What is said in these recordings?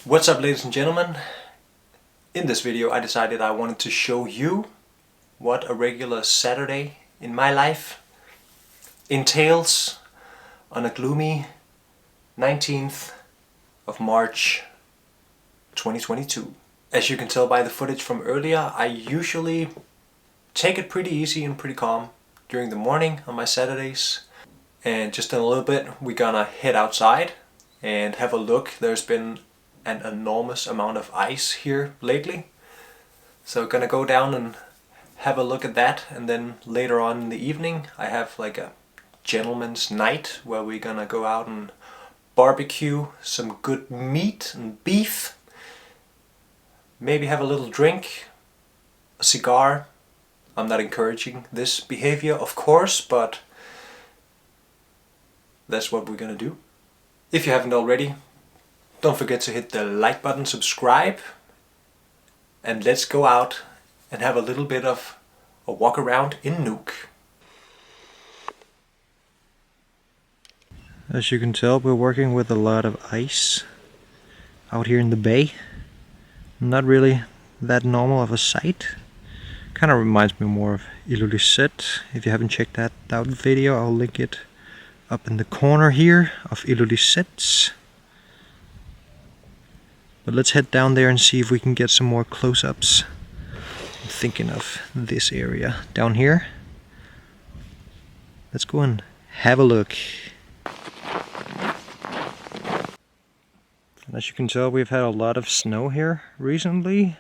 What's up, ladies and gentlemen? In this video I decided I wanted to show you what a regular Saturday in my life entails on a gloomy 19th of March 2022. As you can tell by the footage from earlier, I usually take it pretty easy and pretty calm during the morning on my Saturdays. And just in a little bit we're gonna head outside and have a look. There's been an enormous amount of ice here lately. So gonna go down and have a look at that, and then later on in the evening I have like a gentleman's night where we're gonna go out and barbecue some good meat and beef. Maybe have a little drink, a cigar. I'm not encouraging this behavior, of course, but that's what we're gonna do. If you haven't already, don't forget to hit the like button, subscribe, and let's go out and have a little bit of a walk around in Nuuk. As you can tell, we're working with a lot of ice out here in the bay. Not really that normal of a sight. Kind of reminds me more of Ilulissat. If you haven't checked that out video, I'll link it up in the corner here of Ilulissat. But let's head down there and see if we can get some more close-ups. I'm thinking of this area down here. Let's go and have a look. And as you can tell, we've had a lot of snow here recently.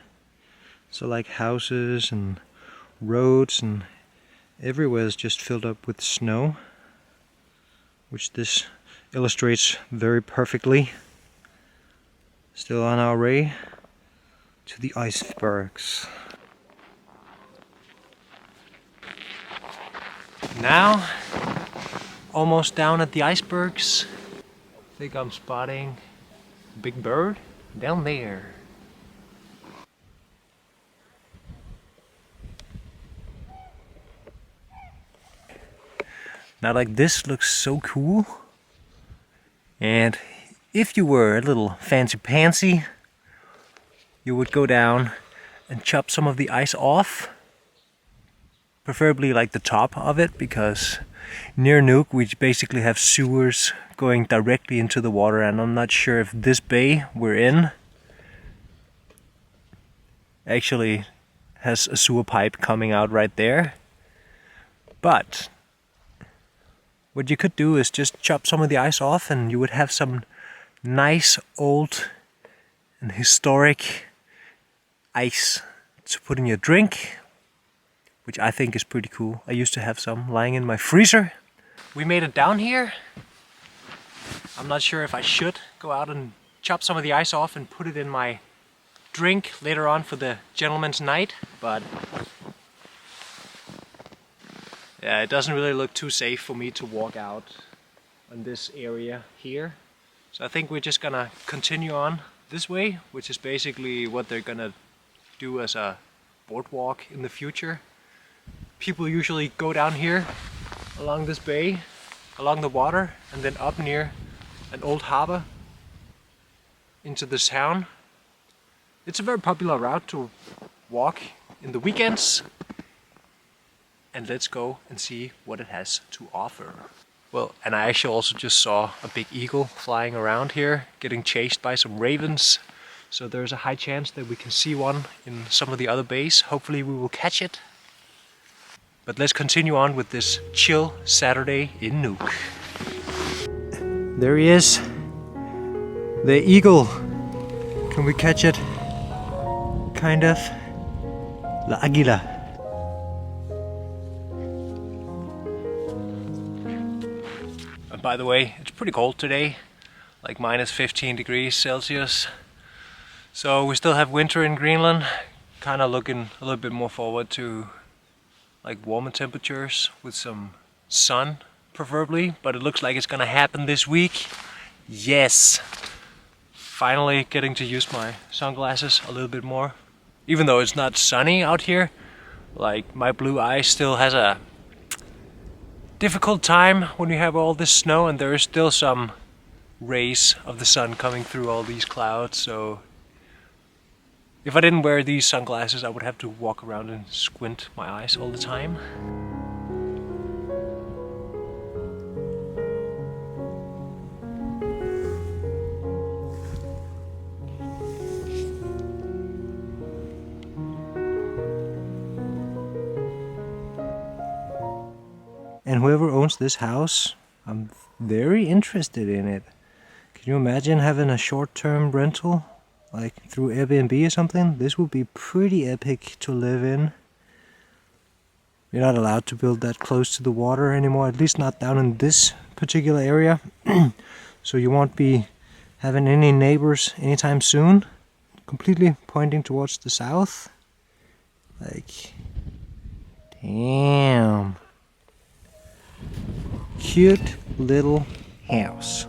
So like houses and roads and everywhere is just filled up with snow, which this illustrates very perfectly. Still on our way to the Icebergs. Now, almost down at the Icebergs. I think I'm spotting a big bird down there. Now, like, this looks so cool. And if you were a little fancy-pantsy, you would go down and chop some of the ice off. Preferably like the top of it, because near Nuuk we basically have sewers going directly into the water, and I'm not sure if this bay we're in actually has a sewer pipe coming out right there. But what you could do is just chop some of the ice off, and you would have some nice old and historic ice to put in your drink, which I think is pretty cool. I used to have some lying in my freezer. We made it down here. I'm not sure if I should go out and chop some of the ice off and put it in my drink later on for the gentleman's night, but yeah, it doesn't really look too safe for me to walk out on this area here. So I think we're just gonna continue on this way, which is basically what they're gonna do as a boardwalk in the future. People usually go down here along this bay, along the water, and then up near an old harbor into the town. It's a very popular route to walk in the weekends. And let's go and see what it has to offer. Well, and I actually also just saw a big eagle flying around here, getting chased by some ravens. So there's a high chance that we can see one in some of the other bays. Hopefully we will catch it. But let's continue on with this chill Saturday in Nuuk. There he is. The eagle. Can we catch it? Kind of. La águila. By the way, it's pretty cold today, like minus 15 degrees Celsius. So we still have winter in Greenland. Kind of looking a little bit more forward to like warmer temperatures with some sun, preferably. But it looks like it's gonna happen this week. Yes! Finally getting to use my sunglasses a little bit more. Even though it's not sunny out here, like my blue eye still has a difficult time when you have all this snow and there is still some rays of the sun coming through all these clouds, so if I didn't wear these sunglasses I would have to walk around and squint my eyes all the time. And whoever owns this house, I'm very interested in it. Can you imagine having a short-term rental, like through Airbnb or something? This would be pretty epic to live in. You're not allowed to build that close to the water anymore, at least not down in this particular area. So you won't be having any neighbors anytime soon. Completely pointing towards the south. Like, damn. Cute little house.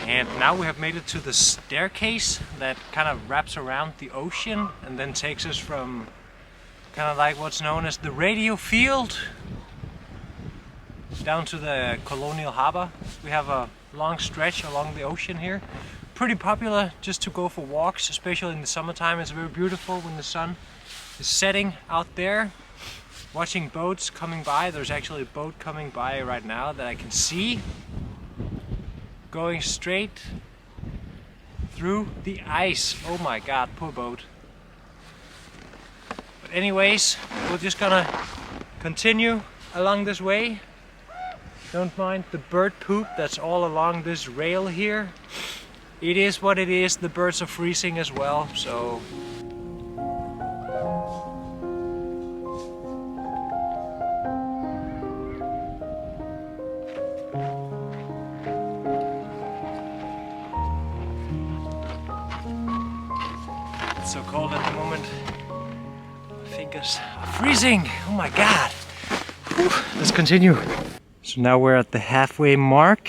And now we have made it to the staircase that kind of wraps around the ocean and then takes us from kind of like what's known as the radio field down to the Colonial harbor. We have a long stretch along the ocean here. Pretty popular just to go for walks, especially in the summertime. It's very beautiful when the sun is setting out there. Watching boats coming by. There's actually a boat coming by right now that I can see. Going straight through the ice. Oh my god, poor boat. But anyways, we're just gonna continue along this way. Don't mind the bird poop that's all along this rail here. It is what it is, the birds are freezing as well, so... It's so cold at the moment. My fingers are freezing, oh my god! Whew. Let's continue. So now we're at the halfway mark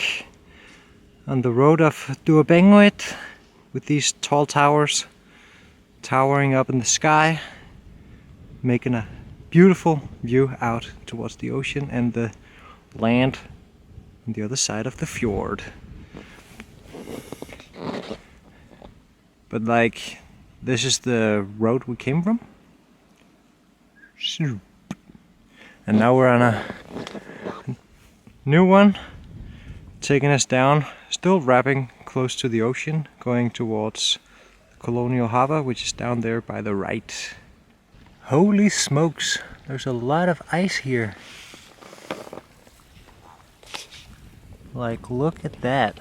on the road of Duobenguit with these tall towers towering up in the sky, making a beautiful view out towards the ocean and the land on the other side of the fjord. But like, this is the road we came from. And now we're on a new one, taking us down, still wrapping close to the ocean, going towards the Colonial harbor, which is down there by the right. Holy smokes, there's a lot of ice here. Like, look at that.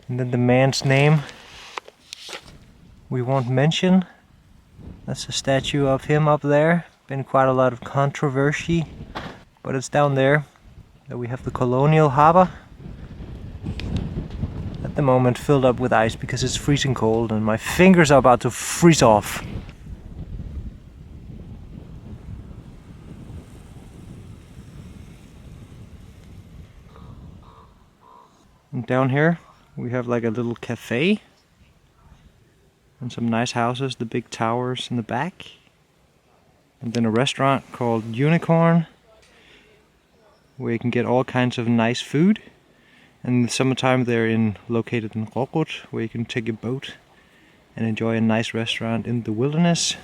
And then the man's name we won't mention. That's a statue of him up there. Been quite a lot of controversy, but it's down there that we have the Colonial harbor. At the moment filled up with ice because it's freezing cold and my fingers are about to freeze off. And down here we have like a little cafe and some nice houses, the big towers in the back. And then a restaurant called Unicorn, where you can get all kinds of nice food. And in the summertime they're located in Rockwood, where you can take a boat and enjoy a nice restaurant in the wilderness.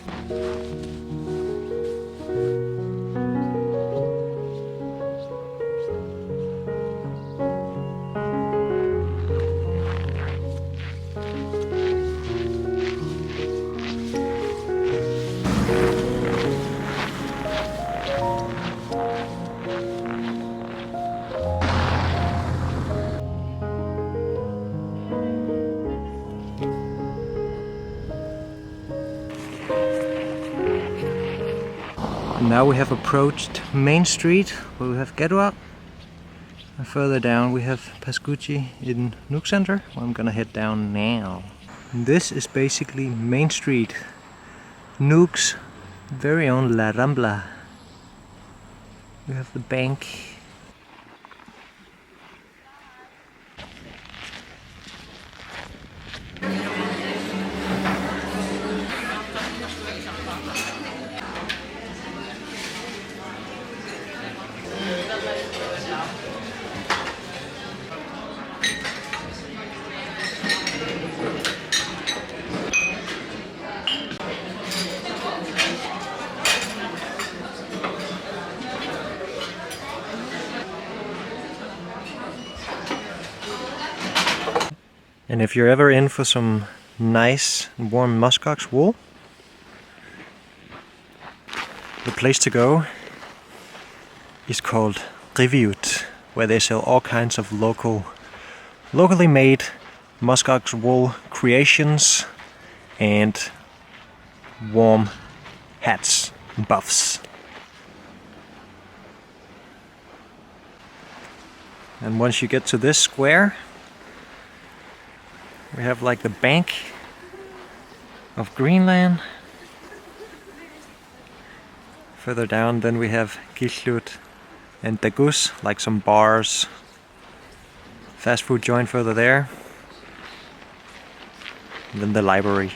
Now we have approached Main Street, where we have Gedwa. And further down we have Pascucci in Nuuk Center, where I'm gonna head down now. And this is basically Main Street, Nuuk's very own La Rambla. We have the bank. And if you're ever in for some nice and warm muskox wool, the place to go is called Riviut, where they sell all kinds of locally made muskox wool creations and warm hats and buffs. And once you get to this square, we have like the bank of Greenland. Further down then we have Gislut and Dagus, like some bars. Fast food joint further there. And then the library.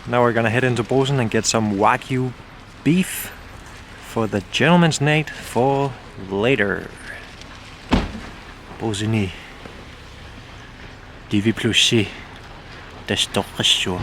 Now we're gonna head into Bosen and get some Wagyu beef for the gentleman's night for later. Boseni. Det vi pludselig, der står så.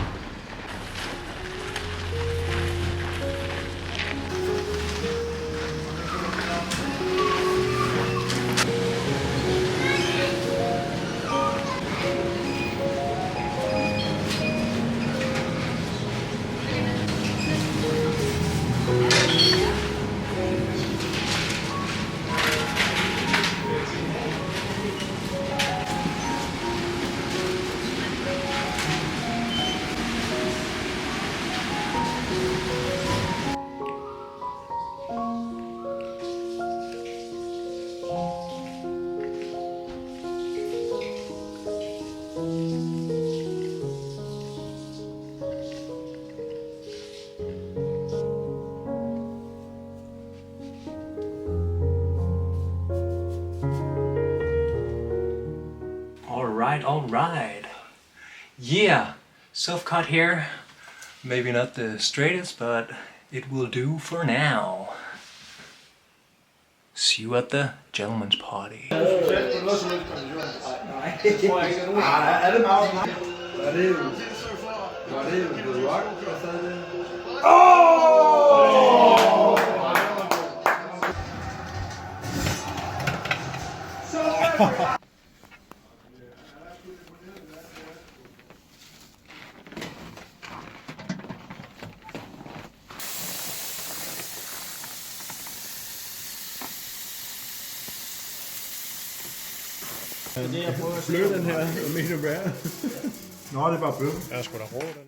Alright. Yeah, self-cut here. Maybe not the straightest, but it will do for now. See you at the gentleman's party. Det er blød den her, mener du hvad? Nå, det er bare blød. Jeg er sgu da rå, den der.